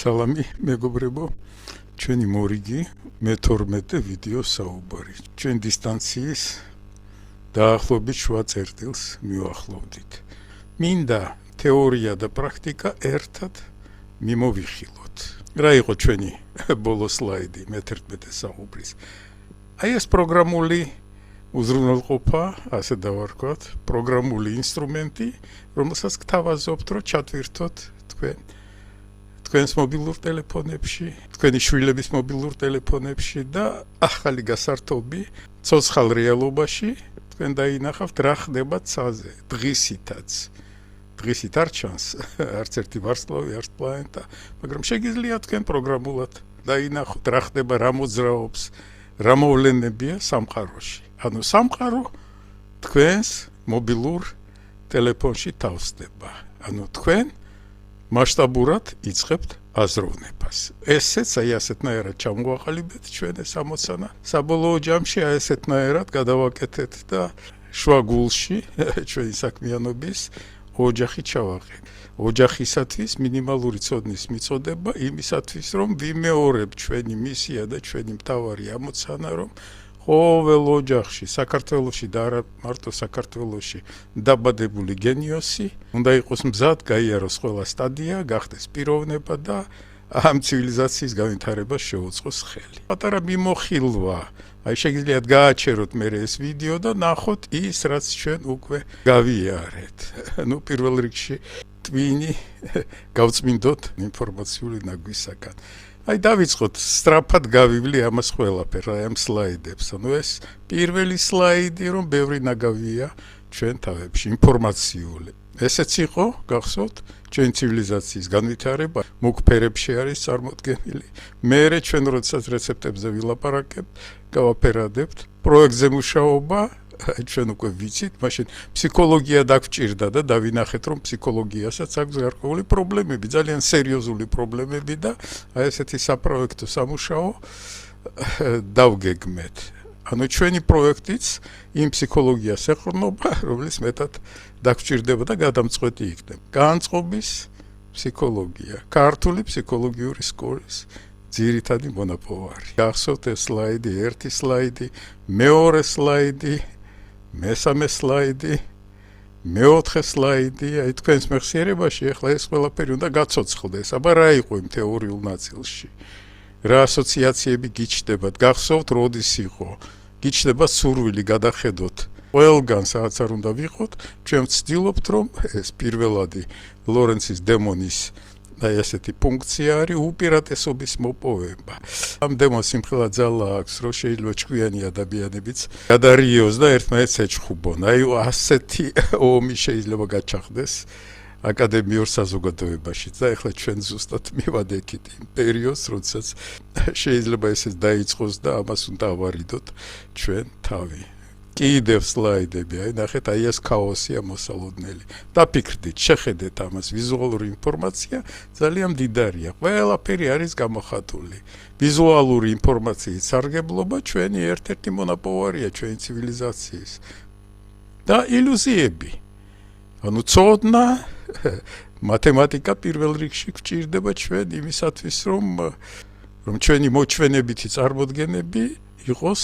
სალამი მეგობრებო, ჩვენი მორიგი მე-12 ვიდეო საუბარი. ჩვენ დისტანციის დაახლოებით 7 წერტილს მივახლოვდით. მინდა თეორია და პრაქტიკა ერთად მიმოვიხილოთ. რა იყო ჩვენი ბოლო სლაიდი მე-11 საუბრის? აი ეს პროგრამული უზრუნველყოფა, ასე დავარქვათ, პროგრამული ინსტრუმენტი, რომელსაც გთავაზობთ, რომ ჩატვირთოთ თქვენს მობილურ ტელეფონებში, თქვენი შვილების მობილურ ტელეფონებში და ახალი გასართობი ცოცხალ რეალობაში თქვენ დაინახავთ რა ხდება ცაზე, დღისითაც. დღისით არ ჩანს არც ერთი ვარსკვლავი, არც პლანეტა, მაგრამ შეგიძლიათ თქვენ პროგრამულად დაინახოთ რა ხდება, რა მოძრაობს, რა მოვლენებია სამყაროში. ანუ სამყარო თქვენს მობილურ ტელეფონში თავსდება. ანუ თქვენ მასშტაბურად იწყებთ აზროვნებას. ესეც აი ასეთნაირად ჩამოვაყალიბეთ ჩვენ ეს ამოცანა. საბოლოო ჯამში აი ასეთნაირად გადავაკეთეთ და შუა გულში ჩვენი საქმიანობის ოჯახი ჩავაღეთ. ოჯახისათვის მინიმალური ცოდნის მიწოდება იმისათვის, რომ ვიმეორებ ჩვენი მისია და ჩვენი მთავარი ამოცანა, რომ ყოველ ოჯახში, საქართველოში და არა მარტო საქართველოში დაბადებული გენიოსი უნდა იყოს მზად გაიაროს ყველა სტადია, გახდეს პიროვნება და ამ ცივილიზაციის განვითარებას შეუწყოს ხელი. პატარა მიმოხილვა, აი შეგიძლიათ გააჩეროთ მე ეს ვიდეო და ნახოთ ის, რაც ჩვენ უკვე გავიარეთ. ნუ პირველ რიგში ტვინი გავწმინდოთ ინფორმაციული ნაგვისაგან. აი დავიწყოთ სწრაფად გავივლი ამას ყველაფერს, აი ამ სლაიდებს. ანუ ეს პირველი სლაიდი, რომ ბევრი ნაგავია ჩვენ თავებში, ინფორმაციული. ესეც იყო, გახსოვთ, ჩვენი ცივილიზაციის განვითარება მუქ ფერებში არის წარმოდგენილი. მერე ჩვენ როდესაც რეცეპტებზე ვილაპარაკებთ, გავაფერადებთ, პროექტზე მუშაობა, ჩვენ უკვე ვიცით, მაშინ ფსიქოლოგია დაგვჭირდა და დავინახეთ, რომ ფსიქოლოგიასაც აქვს გარკვეული პრობლემები, ძალიან სერიოზული პრობლემები და აი ესეთი საპროექტო სამუშაო დავგეგმეთ. ანუ ჩვენი პროექტიც იმ ფსიქოლოგიას ეყრდნობა, რომელიც მეტად დაგვჭირდება და გადამწყვეტი იქნება. განწყობის ფსიქოლოგია, ქართული ფსიქოლოგიური სკოლის ძირითადი მონაპოვარი. გახსოვთ ეს სლაიდი, ერთი სლაიდი, მეორე სლაიდი, მესამე სლაიდი, მეოთხე სლაიდი, აი თქვენს მეხსიერებაში ახლა ეს ყველაფერი უნდა გაცოცხლდეს. აბა რა იყო იმ თეორიულ ნაწილში? რა ასოციაციები გიჩნდებათ? გახსოვთ, როდის იყო? გიჩნდება სურვილი გადახედოთ ყველგან, სადაც არ უნდა ვიყოთ, ჩვენ ვცდილობთ, რომ ეს პირველადი ლორენცის დემონის აი ესეთი ფუნქცია არის უპირატესობის მოპოვება. ამ დემონს იმხელა ძალა აქვს, რომ შეიძლება ჭკვიანი ადამიანებიც გადარიოს და ერთმანეთს ეჭხუბონ. აი ასეთი ომი შეიძლება გაჩაღდეს აკადემიურ საზოგადოებაში და ეხლა ჩვენ ზუსტად მივადექით იმ პერიოდს, როდესაც შეიძლება ესეც დაიწყოს და ამას უნდა ავარიდოთ ჩვენ თავი. კიდევ სლაიდები, აი ნახეთ, აი ეს ქაოსია მოსალოდნელი. დაფიქრდით, შეხედეთ ამას, ვიზუალური ინფორმაცია ძალიან მდიდარია. ყველაფერი არის გამოხატული. ვიზუალური ინფორმაციის სარგებლობა ჩვენი ერთ-ერთი მონაპოვარია ჩვენი ცივილიზაციის. და ილუზიები. ანუ ცოდნა, მათემატიკა პირველ რიგში გვჭირდება ჩვენ იმისათვის, რომ ჩვენი მოჩვენებითი წარმოდგენები იყოს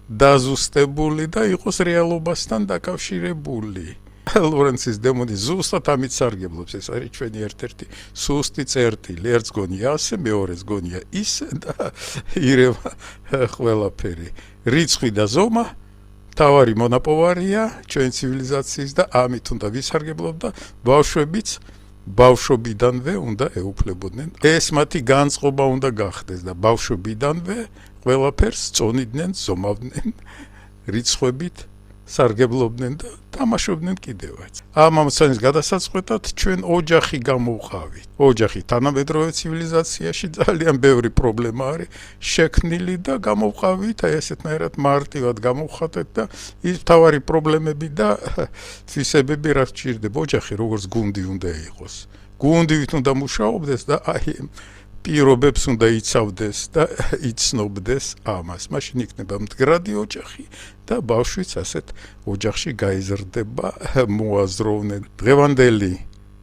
დაზუსტებული და იყოს რეალობასთან დაკავშირებული. ლორენცის დემონი ზუსტად ამით სარგებლობს, ეს არის ჩვენი ერთ-ერთი სუსტი წერტილი. ერთს გონია ასე, მეორეს გონია ისე და ირევა ყველაფერი. რიცხვი და ზომა თავარი მონაპოვარია ჩვენი ცივილიზაციის და ამით უნდა ვისარგებლოთ და ბავშვებიც ბავშვობიდანვე უნდა ეუფლებოდნენ. ეს მათი განწყობა უნდა გახდეს და ბავშვობიდანვე ყველაფერს წონიდნენ, ზომავდნენ, რიცხვებით სარგებლობდნენ და თამაშობდნენ კიდევაც. ამ ამოცანის გადასაწყვეტად ჩვენ ოჯახი გამოვყავით. ოჯახი თანამედროვე ცივილიზაციაში ძალიან ბევრი პრობლემა არის შექმნილი და გამოვყავით, აი ესეთნაირად მარტივად გამოვხატეთ და ის მთავარი პრობლემები და თვისებები რაც ჭირდება. ოჯახი როგორც გუნდი უნდა იყოს. გუნდივით უნდა მუშაობდეს და აი პირობებს უნდა იცავდეს და იცნობდეს ამას. მაშინ იქნება მდგრადი ოჯახი და ბავშვიც ასეთ ოჯახში გაიზრდება მოაზროვნე. დღევანდელი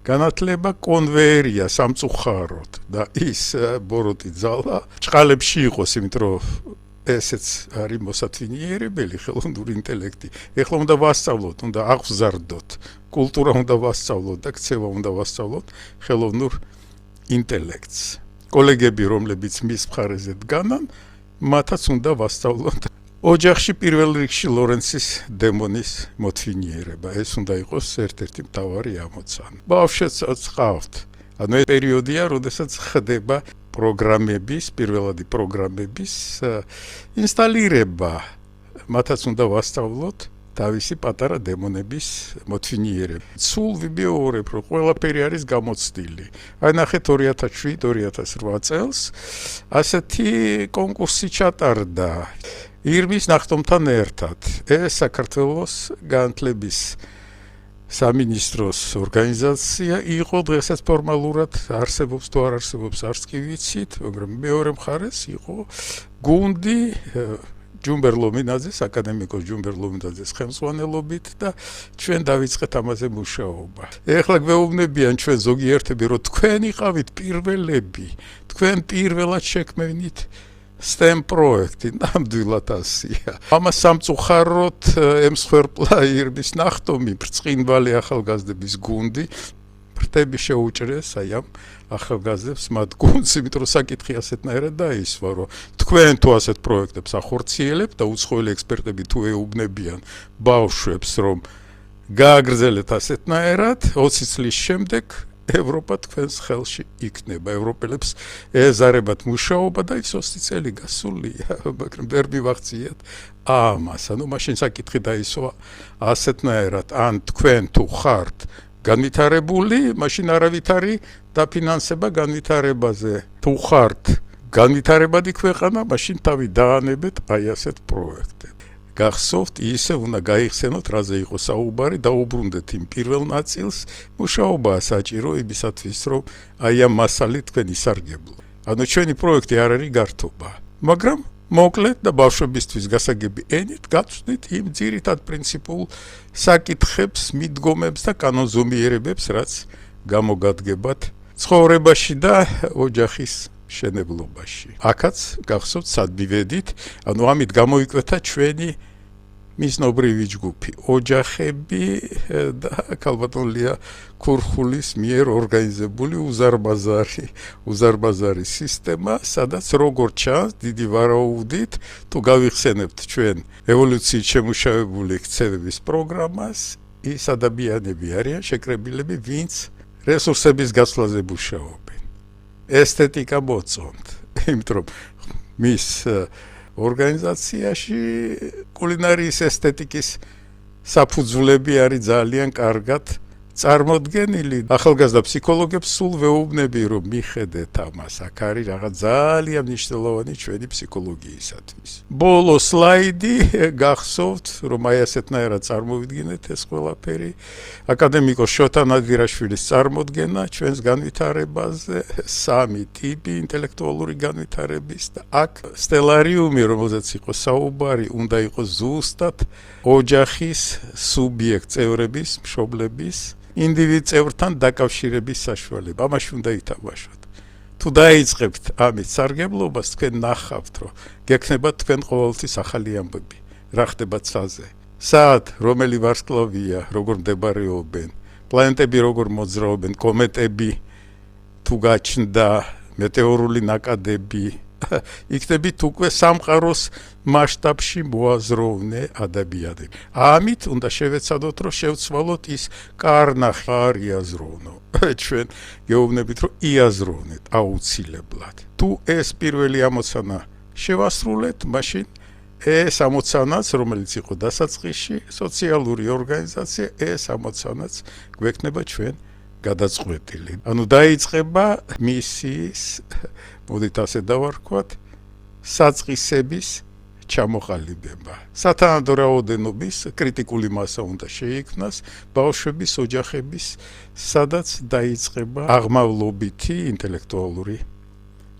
განათლება კონვეიერია სამწუხაროდ და ის ბოროტი ძალა ჭყალებში იყოს, იმიტომ რომ ესეც არის მოსათვინიერებელი ხელოვნური ინტელექტი. ეხლა უნდა ვასწავლოთ, უნდა აღზარდოთ, კულტურა უნდა ვასწავლოთ და ქცევა უნდა ვასწავლოთ ხელოვნურ ინტელექტს. კოლეგები, რომლებიც მის მხარეზე დგანან, მათაც უნდა ვასწავლოთ ოჯახში პირველ რიგში ლორენცის დემონის მოთვინიერება. ეს უნდა იყოს ერთ-ერთი მთავარი ამოცანა. ბავშვებს წავთ. ანუ ეს პერიოდია, როდესაც ხდება პროგრამების, პირველადი პროგრამების ინსტალირება. მათაც უნდა ვასწავლოთ თავისი პატარა დემონების მოთვინიერება. სულ ვიბიოურებ, რომ ყველაფერი არის გამოცდილი. აი ნახეთ 2007-2008 წელს ასეთი კონკურსი ჩატარდა ირმის ნახტომთან ერთად. ეს საქართველოს განათლების სამინისტროს ორგანიზაცია იყო, დღესაც ფორმალურად არსებობს თუ არ არსებობს არც კი ვიცით, მაგრამ მეორე მხარეს იყო გუნდი ჯუმბერ ლომინაძის, აკადემიკოს ჯუმბერ ლომინაძის ხელმძღვანელობით და ჩვენ დავიწყეთ ამაზე მუშაობა. ეხლა გვეუბნებიან ჩვენ ზოგიერთები, რომ თქვენ იყავით პირველები, თქვენ პირველად შექმნით STEM პროექტი, ნამდვილად ასია. ამას სამწუხაროდ ემსხვერპლა ირმის ნახტომი, ბრწყინვალე ახალგაზრდების გუნდი, ფრთები შეუჭრეს აი ამ ახალგაზრდებს მათ გუნდს, იმიტომ რომ საკითხი ასეთნაირად დაისვა, რომ თქვენ თუ ასეთ პროექტებს ახორციელებთ და უცხოელი ექსპერტები თუ ეუბნებიან ბავშვებს, რომ გააგრძელეთ ასეთნაირად, 20 წლის შემდეგ ევროპა თქვენს ხელში იქნება. ევროპელებს ეზარებათ მუშაობა და ის 20 წელი გასულია, მაგრამ ვერ მივახციეთ ამას. ანუ მაშინ საკითხი დაისვა ასეთნაირად, ან თქვენ თუ ხართ განვითარებული, მაშინ არავითარი დაფინანსება განვითარებაზე. თუ ხართ განვითარებადი ქვეყანა, მაშინ თავი დაანებეთ აი ასეთ პროექტებს. გახსოვთ, ისე უნდა გაიხსენოთ, რაზე იყო საუბარი, დაუბრუნდეთ იმ პირველ ნაწილს, მუშაობაა საჭირო იმისათვის, რომ აი ამ მასალით თქვენ ისარგებლოთ. ანუ ჩვენი პროექტი არ არის გართობა, მაგრამ მოკლედ და ბავშვებისთვის გასაგები ენით გაწვდით იმ ძირითად პრინციპულ საკითხებს, მიდგომებს და კანონზომიერებებს, რაც გამოგადგებათ ცხოვრებაში და ოჯახის მშენებლობაში. აქაც გახსოვთ, სად მივედით, ანუ ამით გამოიკვეთა ჩვენი მიზნობრივი ჯგუფი, ოჯახები და ქალბატონლია ქურხულის მიერ ორგანიზებული უზარმაზარი სისტემა, სადაც როგორ ჩანს, დიდი ვარაუდით, თუ გავიხსენებთ ჩვენ ევოლუციით შემუშავებული ქცევების პროგრამას, ის ადამიანები არიან შეკრებილები, ვინც რესურსების გაცვლაზე მუშაობენ. ესთეტიკა მოწონთ, იმიტომ რომ მის ორგანიზაციაში კულინარიის ესთეტიკის საფუძვლები არის ძალიან კარგად წარმოდგენილი. ახალგაზრდა ფსიქოლოგებს სულ ვეუბნები, რომ მიხედეთ ამას, აქ არის რაღაც ძალიან მნიშვნელოვანი ჩვენი ფსიქოლოგიისათვის. ბოლო სლაიდი გახსოვთ, რომ აი ასეთნაირად წარმოვიდგინეთ ეს ყველაფერი. აკადემიკოს შოთა ნადირაშვილის წარმოდგენა ჩვენს განვითარებაზე, 3 ტიპი ინტელექტუალური განვითარების და აქ სტელარიუმი, რომელზეც იყო საუბარი, უნდა იყოს ზუსტად ოჯახის სუბიექტ წევრების, მშობლების ინდივიდ წევრთან დაკავშირების საშუალება. ამაში უნდა ითამაშოთ. თუ დაიწყებთ ამით სარგებლობას, თქვენ ნახავთ, რომ გექნებათ თქვენ ყოველთვის ახალი ამბები, რა ხდება ცაზე. სად, რომელი ვარსკვლავია, როგორ მდებარეობენ, პლანეტები როგორ მოძრაობენ, კომეტები თუ გაჩნდა, მეტეორული ნაკადები, იქნებით უკვე სამყაროს მასშტაბში მოაზროვნე ადამიანები. ამით უნდა შევეცადოთ, რომ შევცვალოთ ის კარნახი არ იაზროვნო. ჩვენ გეუბნებით, რომ იაზროვნეთ აუცილებლად. თუ ეს პირველი ამოცანა შევასრულეთ, მაშინ ეს ამოცანაც, რომელიც იყო დასაწყისში, სოციალური ორგანიზაცია, ეს ამოცანაც გვექნება ჩვენ გადაწყვეტილი. ანუ დაიწყება მისიის, მოდით ასე დავარქვათ, საწყისების ჩამოყალიბება. სათანადო რაოდენობის კრიტიკული მასა უნდა შეიქმნას ბავშვების, ოჯახების, სადაც დაიწყება აღმავლობითი ინტელექტუალური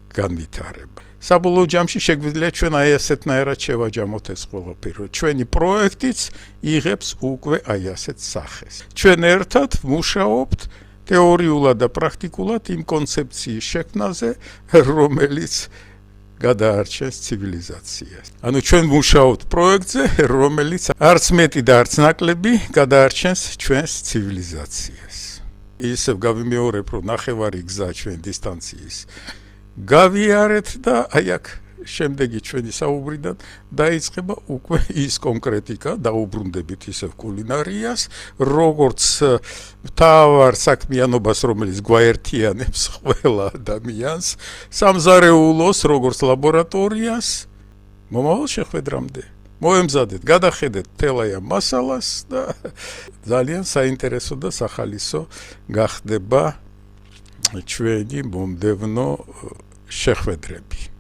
განვითარება. საბოლოო ჯამში შეგვიძლია ჩვენ აი ასეთნაირად შევაჯამოთ ეს ყველაფერი, რომ ჩვენი პროექტიც იღებს უკვე აი ასეთ სახეს. ჩვენ ერთად ვმუშაობთ თეორიულად და პრაქტიკულად იმ კონცეფციის შექმნაზე, რომელიც გადაარჩენს ცივილიზაციას. ანუ ჩვენ მუშაობთ პროექტზე, რომელიც არც მეტი და არც ნაკლები გადაარჩენს ჩვენს ცივილიზაციას. ისევ გავიმეორებ, რომ ნახევარი გზა ჩვენ დისტანციის გავიარეთ და აი აქ შემდეგი ჩვენი საუბრიდან დაიწყება უკვე ის კონკრეტიკა, დაუბრუნდებით ისევ კულინარიას, როგორც მთავარ საქმიანობას, რომელიც გვაერთიანებს ყველა ადამიანს, სამზარეულოს, როგორც ლაბორატორიას, მომავალ შეხვედრამდე. მოემზადეთ, გადახედეთ მთელ ამ მასალას და ძალიან საინტერესო და სახალისო გახდება ჩვენი მომდევნო შეხვედრები.